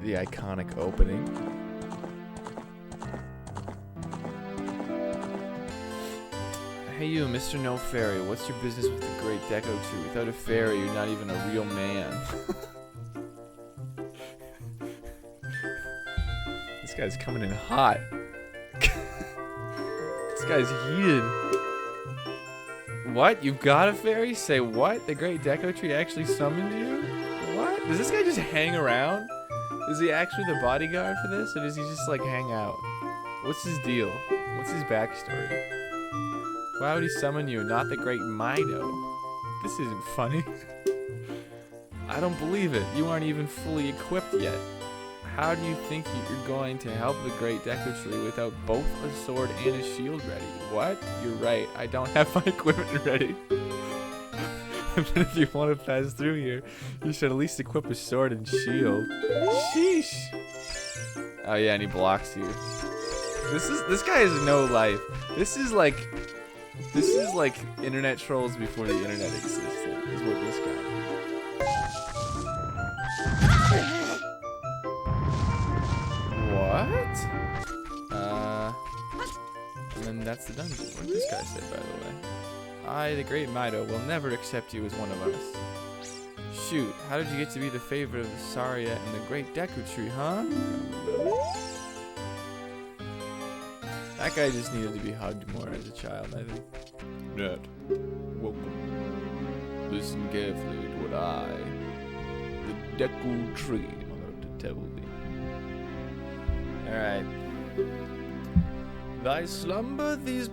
the iconic opening. Hey you, Mr. No Fairy, what's your business with the Great Deco Tree? Without a fairy, you're not even a real man. This guy's coming in hot. This guy's heated. What? You've got a fairy? Say what? The Great Deco Tree actually summoned you? What? Does this guy just hang around? Is he actually the bodyguard for this? Or does he just like hang out? What's his deal? What's his backstory? Why would he summon you, not the Great Mido? This isn't funny. I don't believe it. You aren't even fully equipped yet. How do you think you're going to help the Great Deco Tree without both a sword and a shield ready? What? You're right. I don't have my equipment ready. But if you want to pass through here, you should at least equip a sword and shield. Sheesh. Oh yeah, and he blocks you. This guy has no life. This is like internet trolls before the internet existed. Is what this guy is. What? And then that's the dungeon. What did this guy say, by the way? I, the Great Mido, will never accept you as one of us. Shoot, how did you get to be the favorite of the Saria and the Great Deku Tree, huh? That guy just needed to be hugged more as a child, I think. Ned, welcome. Listen carefully to what I, the Deku Tree, am about to tell thee. Alright. Thy slumber these...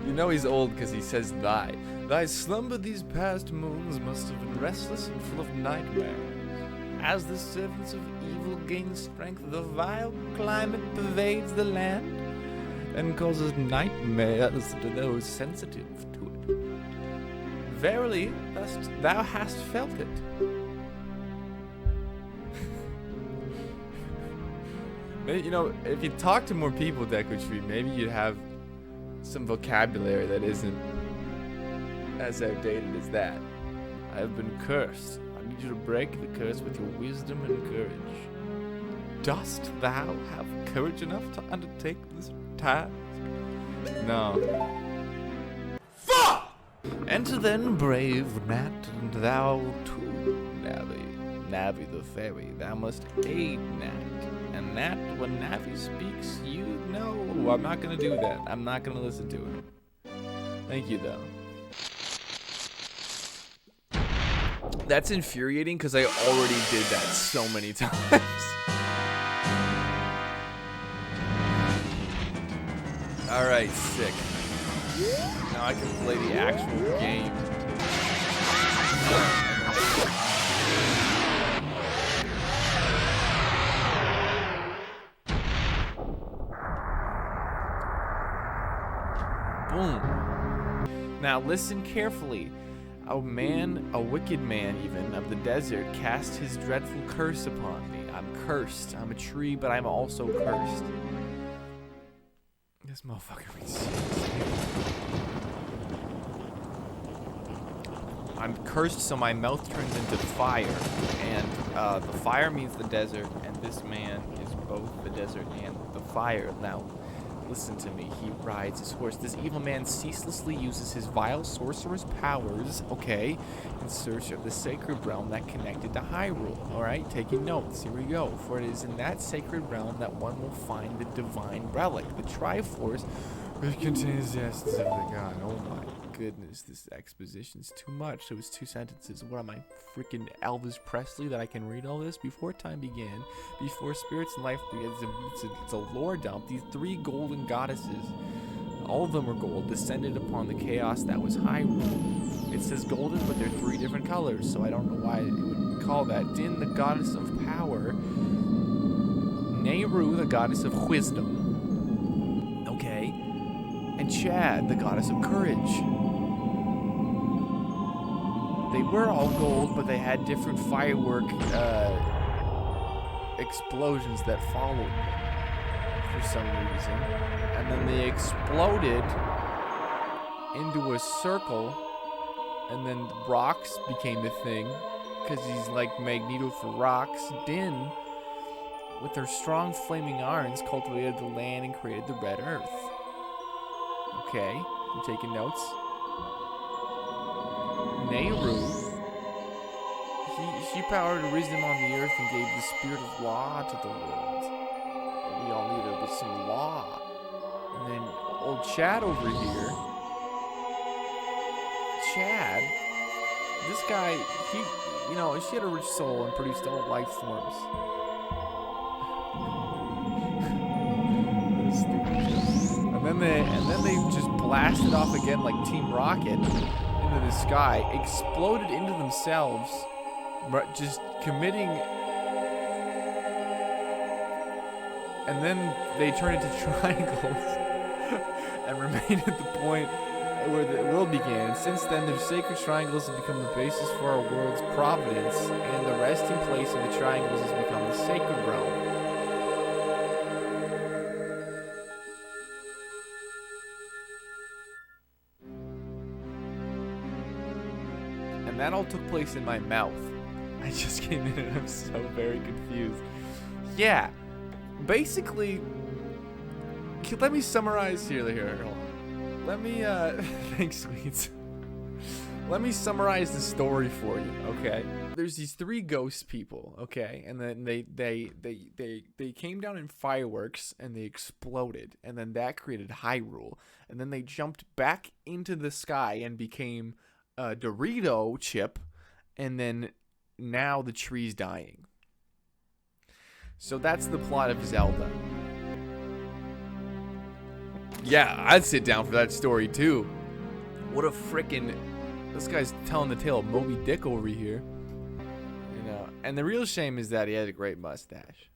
You know he's old because he says thy. Thy slumber these past moons must have been restless and full of nightmares. As the servants of evil gain strength, the vile climate pervades the land and causes nightmares to those sensitive to it. Verily, thou hast felt it. You know, if you talk to more people, Deku Tree, maybe you'd have some vocabulary that isn't as outdated as that. I have been cursed. I need you to break the curse with your wisdom and courage. Dost thou have courage enough to undertake this task? No. Fuck! Enter then, brave Gnat, and thou too, Navi. Navi the fairy, thou must aid Gnat. And that, when Navi speaks, you know. I'm not gonna do that. I'm not gonna listen to her. Thank you, though. That's infuriating because I already did that so many times. Alright, sick. Now I can play the actual game. Boom. Now listen carefully. A wicked man even, of the desert cast his dreadful curse upon me. I'm cursed. I'm a tree, but I'm also cursed. This motherfucker reads. I'm cursed, so my mouth turns into fire. And the fire means the desert, and this man is both the desert and the fire. Now, listen to me. He rides his horse. This evil man ceaselessly uses his vile sorcerer's powers, okay, in search of the sacred realm that connected to Hyrule. Alright, taking notes. Here we go. For it is in that sacred realm that one will find the divine relic, the Triforce, which contains the essence of the god. Oh my goodness, this exposition's too much. It was 2 sentences. What am I, freaking Elvis Presley, that I can read all this? Before time began, before spirits and life began, it's a lore dump. These 3 golden goddesses, all of them were gold, descended upon the chaos that was Hyrule. It says golden, but they're 3 different colors, so I don't know why it would be called that. Din, the goddess of power. Nehru, the goddess of wisdom. Okay. And Chad, the goddess of courage. They were all gold, but they had different firework explosions that followed for some reason. And then they exploded into a circle, and then rocks became the thing, because he's like Magneto for rocks. Din, with her strong flaming irons, cultivated the land and created the Red Earth. Okay, I'm taking notes. Nehru, she powered wisdom on the earth and gave the spirit of law to the world. We all needed with some law. And then old Chad over here. Chad, this guy, she had a rich soul and produced all life forms. And then they just blasted off again like Team Rocket into the sky, exploded into themselves, just committing. And then they turned into triangles and remained at the point where the world began. And since then, their sacred triangles have become the basis for our world's providence, and the resting place of the triangles has become the sacred realm. And that all took place in my mouth. I just came in and I'm so very confused. Yeah, basically, let me summarize here. Let me, thanks, Sweets. Let me summarize the story for you, okay? There's these 3 ghost people, okay? And then they came down in fireworks and they exploded. And then that created Hyrule. And then they jumped back into the sky and became a Dorito chip. And then now the tree's dying. So that's the plot of Zelda. Yeah, I'd sit down for that story too. What a frickin'... This guy's telling the tale of Moby Dick over here. You know, and the real shame is that he had a great mustache.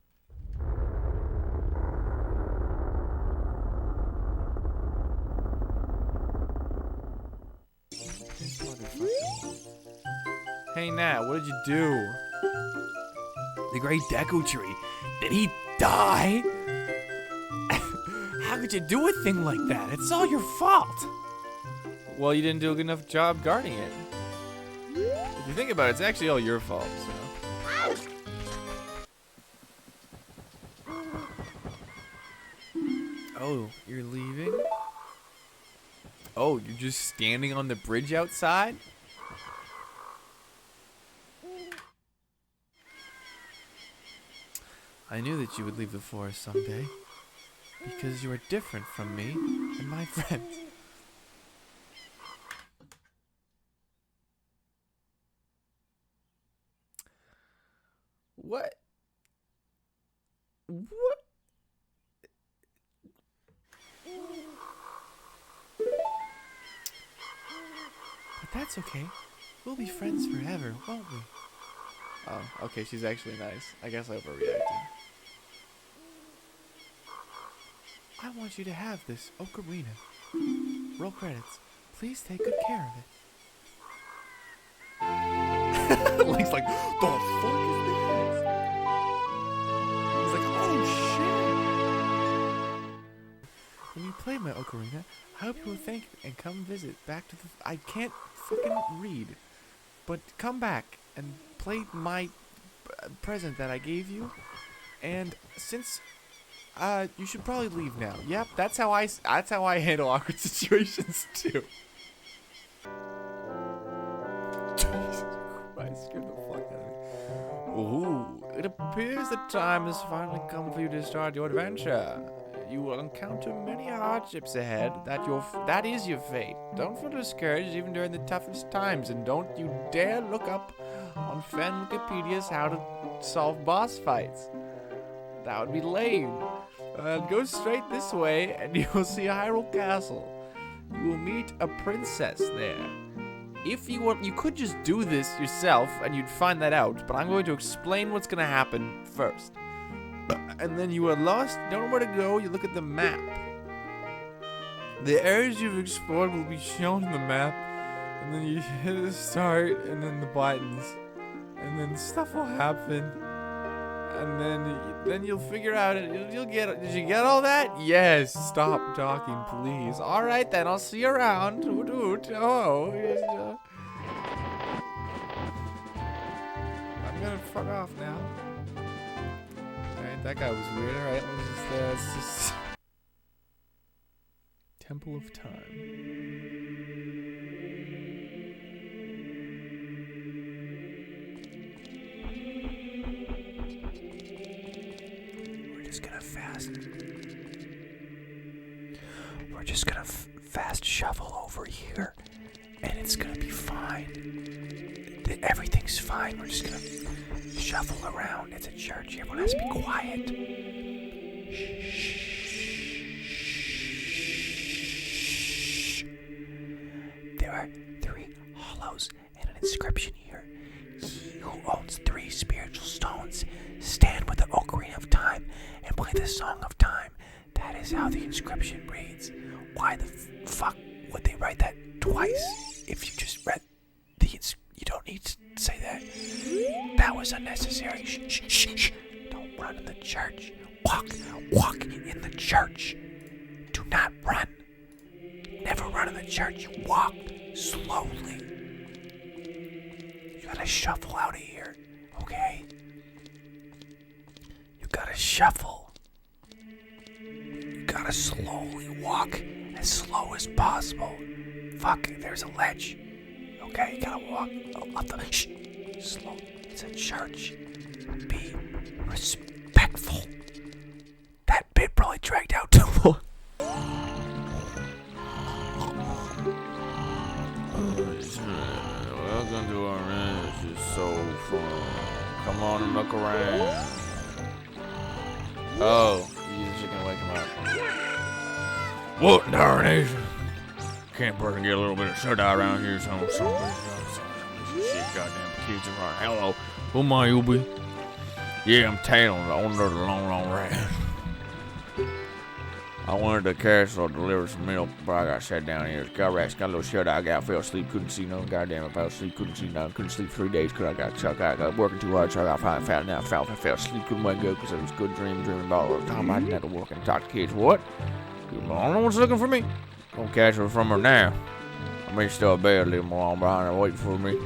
Hey Nat, what did you do? The great Deku Tree. Did he die? How could you do a thing like that? It's all your fault. Well, you didn't do a good enough job guarding it. If you think about it, it's actually all your fault, so. Oh, you're leaving? Oh, you're just standing on the bridge outside? I knew that you would leave the forest someday, because you are different from me and my friends. What? What? But that's okay. We'll be friends forever, won't we? Oh, okay, she's actually nice. I guess I overreacted. I want you to have this ocarina. Roll credits. Please take good care of it. Link's like, the fuck is this? He's like, oh shit. When you play my ocarina, I hope you will thank me and come visit back to the... I can't fucking read. But come back and play my present that I gave you. And since... you should probably leave now. Yep, that's how I handle awkward situations too. Jesus Christ, scared the fuck out of me. Ooh, it appears the time has finally come for you to start your adventure. You will encounter many hardships ahead. That is your fate. Don't feel discouraged even during the toughest times, and don't you dare look up on fan Wikipedia's how to solve boss fights. That would be lame. Go straight this way and you will see Hyrule Castle. You will meet a princess there. If you want, you could just do this yourself and you'd find that out, but I'm going to explain what's going to happen first. And then you are lost, don't know where to go, you look at the map. The areas you've explored will be shown in the map, and then you hit the start and then the buttons, and then stuff will happen. And then you'll figure out it. You'll get it. Did you get all that? Yes. Stop talking, please. All right, then. I'll see you around. Oh. fuck off now. Alright, that guy was weird. Alright, let's just Temple of Time. We're just gonna fast. We're just gonna fast shuffle over here, and it's gonna be fine. Everything's fine. We're just gonna shuffle around. It's a church. Everyone has to be quiet. Shh. There are 3 hollows and an inscription here. He who owns 3 spiritual stones, stand with the Ocarina of Time and play the Song of Time. That is how the inscription reads. Why the fuck would they write that twice if you just read the you don't need to say that. That was unnecessary. Shh, shh, shh. Don't run in the church. Walk in the church. Do not run. Never run in the church. Walk slowly. You gotta shuffle out of here, okay? You gotta shuffle. You gotta slowly walk as slow as possible. Fuck, there's a ledge. Okay, you gotta walk up the slow. It's a church. Be respectful. That bit probably dragged out too long. Welcome to our ranch. It's so fun. Come on and look around. Oh, you just gonna wake him up. What in darnation? Can't work and get a little bit of shut-eye around here. Some shit, goddamn kids around. Hello, who am I, you be? Yeah, I'm Talon, the owner of the Long Ranch. I wanted to castle to deliver some milk, but I got sat down here. Got a little shut-eye. I fell asleep, couldn't see no goddamn. I fell asleep, couldn't see nothing. Couldn't sleep 3 days because I got working too hard, so I got fat now. I fell asleep, couldn't wake up because it was good dreaming about all the time. I didn't have to work and talk to kids. What? You don't know what's looking for me? Gonna catch her from her now. I mean, still a bed, leave them along behind her waiting for me.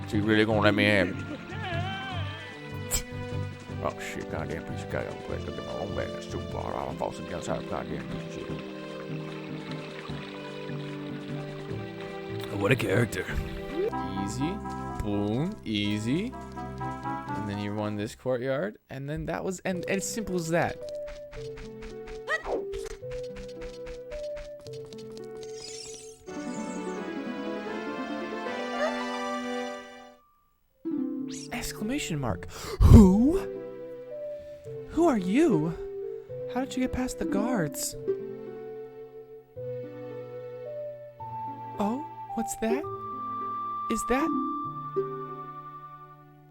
She really gonna let me have it. Oh shit, goddamn piece of guy. I'm glad to get my own bag. That's too far. I'm false against her goddamn piece of shit. What a character. Easy. Boom. Easy. And then you won this courtyard. And then that was, and as simple as that. Exclamation mark. Who? Who are you? How did you get past the guards? Oh, what's that? Is that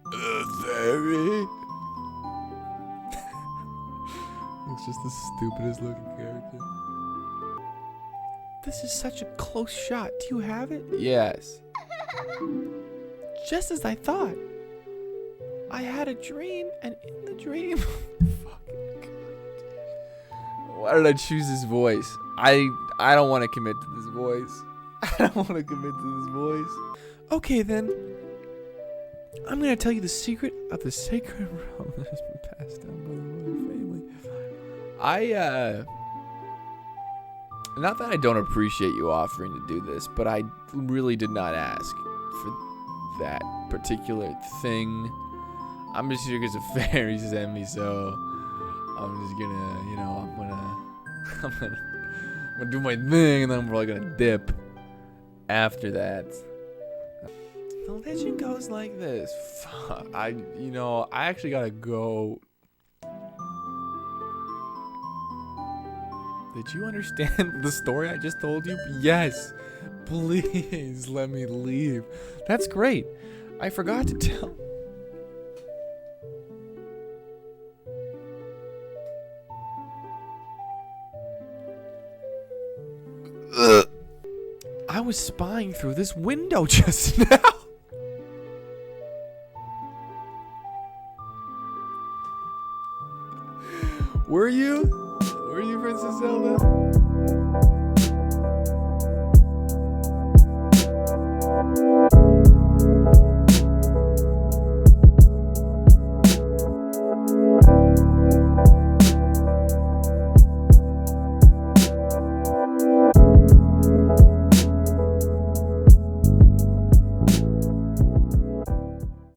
a fairy? It's just the stupidest looking character. This is such a close shot. Do you have it? Yes. Just as I thought. I had a dream, and in the dream... Fucking God. Why did I choose this voice? I don't want to commit to this voice. I don't want to commit to this voice. Okay, then. I'm going to tell you the secret of the sacred realm that has been passed down by the royal family. Not that I don't appreciate you offering to do this, but I really did not ask for that particular thing. I'm just here because the fairies sent me, so I'm just gonna, I'm gonna do my thing, and then I'm probably gonna dip after that. The legend goes like this. Fuck, I actually gotta go. Did you understand the story I just told you? Yes. Please let me leave. That's great. I forgot to tell. I was spying through this window just now. Were you? Were you, Princess Zelda?